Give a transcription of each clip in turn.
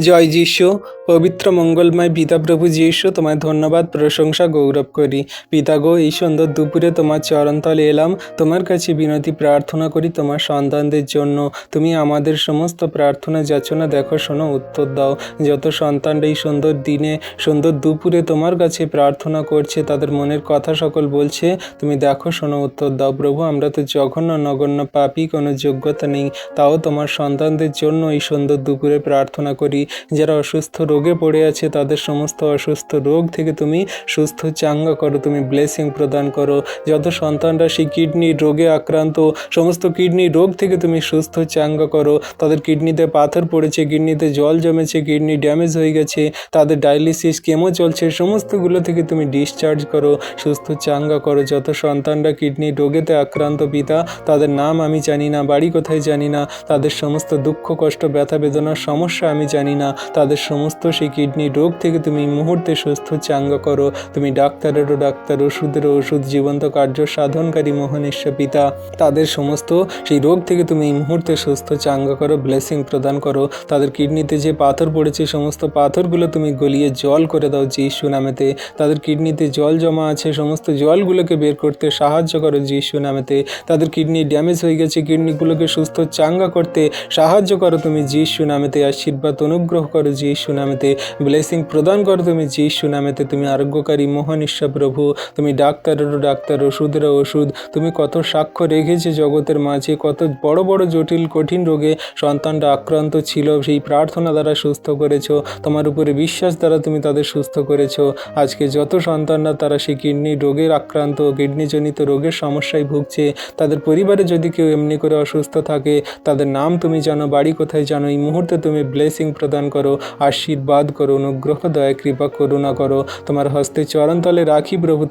জয় যিশু। পবিত্র মঙ্গলময় পিতা প্রভু যিশু, তোমায় ধন্যবাদ, প্রশংসা, গৌরব করি। পিতা গো, এই সুন্দর দুপুরে তোমার চরণতলে এলাম। তোমার কাছে বিনতি প্রার্থনা করি তোমার সন্তানদের জন্য। তুমি আমাদের সমস্ত প্রার্থনা যাচনা দেখো, শোনো, উত্তর দাও। যত সন্তানরা এই সুন্দর দিনে, সুন্দর দুপুরে তোমার কাছে প্রার্থনা করছে, তাদের মনের কথা সকল বলছে, তুমি দেখো, শোনো, উত্তর দাও। প্রভু, আমরা তো জঘন্য নগণ্য পাপী, কোনো যোগ্যতা নেই, তাও তোমার সন্তানদের জন্য এই সুন্দর দুপুরে প্রার্থনা করি। যারা অসুস্থ রোগে পড়ে আছে, তাদের সমস্ত অসুস্থ রোগ থেকে তুমি সুস্থ চাঙ্গা করো, তুমি ব্লেসিং প্রদান করো। যত সন্তানরা সেই কিডনির রোগে আক্রান্ত, সমস্ত কিডনি রোগ থেকে তুমি সুস্থ চাঙ্গা করো। তাদের কিডনিতে পাথর পড়েছে, কিডনিতে জল জমেছে, কিডনি ড্যামেজ হয়ে গেছে, তাদের ডায়ালিসিস, কেমো চলছে, সমস্তগুলো থেকে তুমি ডিসচার্জ করো, সুস্থ চাঙ্গা করো। যত সন্তানরা কিডনি রোগেতে আক্রান্ত পিতা, তাদের নাম আমি জানি না, বাড়ি কোথায় জানি না, তাদের সমস্ত দুঃখ কষ্ট ব্যথা বেদনার সমস্যা আমি জানি না, তাদের সমস্ত সেই কিডনি রোগ থেকে তুমি মুহূর্তে সুস্থ চাঙ্গা করো। তুমি ডাক্তারেরও ডাক্তার, ওষুধেরও ওষুধ, জীবন্ত কার্য সাধনকারী মহান ঈশ্বর পিতা, তাদের সমস্ত সেই রোগ থেকে তুমি এই মুহূর্তে সুস্থ চাঙ্গা করো, ব্লেসিং প্রদান করো। তাদের কিডনিতে যে পাথর পড়েছে, সমস্ত পাথরগুলো তুমি গলিয়ে জল করে দাও যিশু নামেতে। তাদের কিডনিতে জল জমা আছে, সমস্ত জলগুলোকে বের করতে সাহায্য করো যিশু নামেতে। তাদের কিডনি ড্যামেজ হয়ে গেছে, কিডনিগুলোকে সুস্থ চাঙ্গা করতে সাহায্য করো তুমি যিশু নামেতে। আশীর্বাদ অনুগ্রহ করো যিশু নামেতে, ব্লেসিং প্রদান করো তুমি যিশু নামেতে। তুমি আরোগ্যকারী মহান ঈশ্বর প্রভু, তুমি ডাক্তারেরও ডাক্তার, ওষুধেরও ওষুধ। তুমি কত সাক্ষ্য রেখেছে জগতের মাঝে, কত বড় বড় জটিল কঠিন রোগে সন্তানরা আক্রান্ত ছিল, সেই প্রার্থনা দ্বারা সুস্থ করেছো, তোমার উপরে বিশ্বাস দ্বারা তুমি তাদের সুস্থ করেছো। আজকে যত সন্তানরা তারা সেই কিডনি রোগের আক্রান্ত, কিডনিজনিত রোগের সমস্যায় ভুগছে, তাদের পরিবারে যদি কেউ এমনি করে অসুস্থ থাকে, তাদের নাম তুমি জানো, বাড়ি কোথায় জানো, এই মুহূর্তে তুমি ব্লেসিং প্রদান করো, আশীর্বাদ করো, অনুগ্রহ, দয়া, কৃপা, করুণা করো। তোমার হস্তে চরণতলে রাখি প্রভু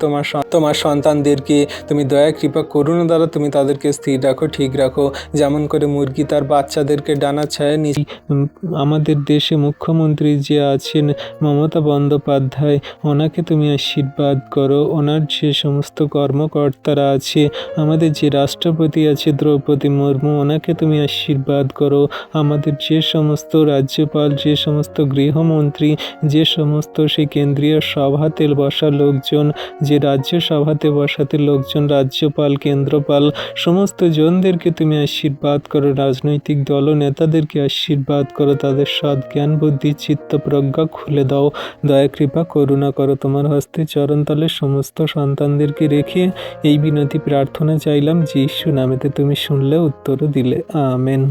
তোমার সন্তানদেরকে। তুমি দয়া, কৃপা, করুণা দ্বারা তুমি তাদেরকে স্থির রাখো, ঠিক রাখো। যেমন করে মুরগি তার বাচ্চাদেরকে ডানা ছায়া নিয়ে, আমাদের দেশে মুখ্যমন্ত্রী যে আছেন মমতা বন্দ্যোপাধ্যায়, ওনাকে তুমি আশীর্বাদ করো। ওনার যে সমস্ত কর্মকর্তারা আছে, আমাদের যে রাষ্ট্রপতি আছে দ্রৌপদী মুর্মু, ওনাকে তুমি আশীর্বাদ করো। আমাদের যে সমস্ত রাজ্যপাল, যে সমস্ত গৃহমন্ত্রী, যে সমস্ত সেই কেন্দ্রীয় সভাতে বসা লোকজন, যে রাজ্য সভাতে বসাতে লোকজন, রাজ্যপাল, কেন্দ্রপাল, সমস্ত জনদেরকে তুমি আশীর্বাদ করো। রাজনৈতিক দল নেতাদেরকে আশীর্বাদ করো, তাদের সৎ জ্ঞান বুদ্ধি চিত্ত প্রজ্ঞা খুলে দাও, দয়া, কৃপা, করুণা করো। তোমার হস্তে চরণতলে সমস্ত সন্তানদেরকে রেখে এই বিনতি প্রার্থনা চাইলাম যিশু নামেতে। তুমি শুনলে, উত্তরও দিলে, আমেন।